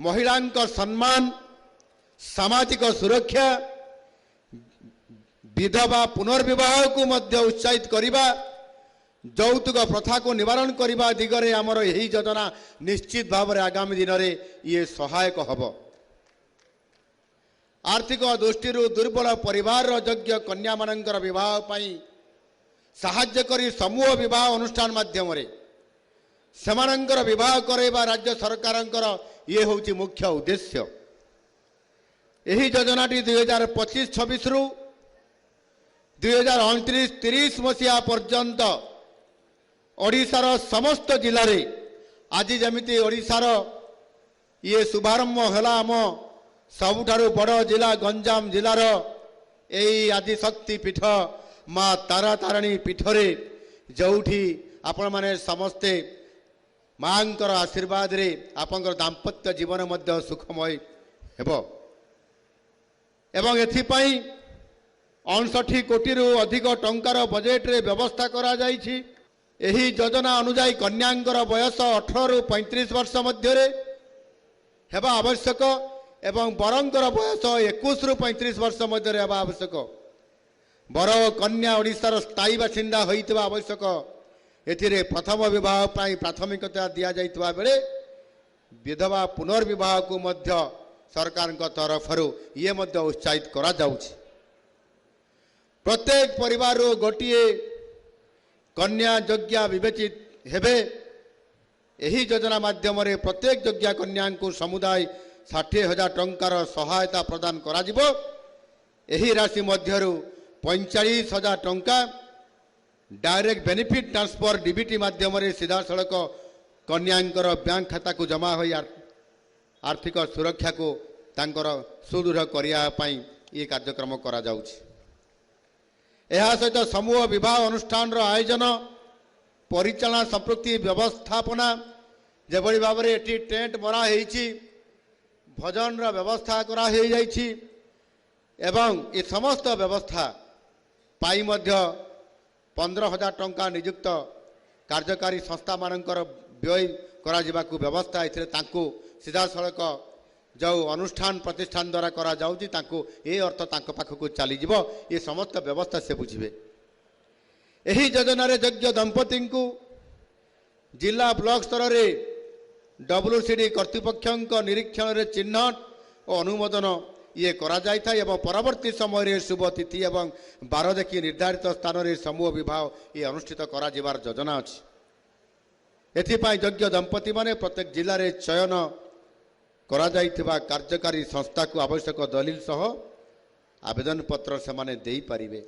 महिलांक सम्मान सामाजिक सुरक्षा विधवा पुनर्विवाह को मध्य उत्साहित करने यौतुक प्रथा को निवारण करने दिगरे आमर यही योजना निश्चित भाव में आगामी दिन में ये सहायक हम। आर्थिक दृष्टि दुर्बल परिवार योग्य कन्या मानकर विवाह पाई साहाय्य करी समूह विवाह अनुष्ठान माध्यम सेमानंकर विवाह करवा राज्य सरकारंकर ये हूँ मुख्य उद्देश्य। यही योजनाटी 2025-26 रु 2029-30 मसीहा पर्यंत ओडिशार समस्त जिले रे आज जमिति ओडिशार ये शुभारंभ है आम सबुठारु बड़ जिला गंजाम जिलार यही आदिशक्ति पीठ माँ तारा तारिणी पीठरे जोठी आपण माने समस्ते मांकर आशीर्वाद रे आपंकर दाम्पत्य जीवन मध्य सुखमय हेबो एवं एथिपाई 59 कोटी रु अधिक टंकार बजेट रे व्यवस्था करा जाइछि। एही योजना अनुसार कन्यांकर बयस 18 रु 35 वर्ष मध्य रे हेबा आवश्यक एवं बरंकर बयस 21 रु 35 वर्ष मध्य रे हेबा आवश्यक। बर कन्या ओडिशार स्थायी बासिंदा होइतबा आवश्यक। एथिरे प्रथम विवाह पाई प्राथमिकता दिया जाइतबा बेले विधवा पुनर्विवाह को मध्य सरकार तरफरु ये मध्य उत्साहित करा जाउछि। प्रत्येक परिवार गोटे कन्या योग्या विवेचित हेबे। यही योजना माध्यम रे प्रत्येक योग्या कन्या को समुदाय 60,000 टंकार सहायता प्रदान करा जिवो। यही राशि मध्यरु 45,000 टंका डायरेक्ट बेनिफिट ट्रांसफर डीबीटी माध्यम रे सीधा सड़क कन्यांकर बैंक खाता को जमा हो आर्थिक सुरक्षा को तांकर सुदृढ़ करिया पई ये कार्यक्रम करा जाउछि। एहा सहित समूह विवाह अनुष्ठान आयोजन परिचालना संपृक्ति व्यवस्थापना जेभଳି भाव में एटी टेंट मरा हेछि भजन व्यवस्था करा हे जाइछि एवं ये समस्त व्यवस्था पाई मध्य 15,000 टंका नियुक्त कार्यकारी संस्था मानकर व्यय करा जिबाकू व्यवस्था एथिरे तांको सीधा सड़क जो अनुष्ठान प्रतिष्ठान द्वारा करा जाउछि तांको ए अर्थ तांको पाखकू चली जिवो। ये समस्त व्यवस्था से बुझिबे। एही योजना रे योग्य दंपति को जिला ब्लॉक स्तर रे WCD कर्तृपक्षक निरीक्षण रे चिन्हट और अनुमोदन ये करा जाय था एवं परवर्ती समय रे शुभ तिथि एवं 12 देखि निर्धारित स्थान रे समूह विवाह ये अनुष्ठित करा जिबार योजना अछि। एथिपाई योग्य दंपति माने प्रत्येक जिले में चयन करा जाइथिबा कार्यकारी संस्था को आवश्यक दलील सह आवेदन पत्र से माने देई पारिबे।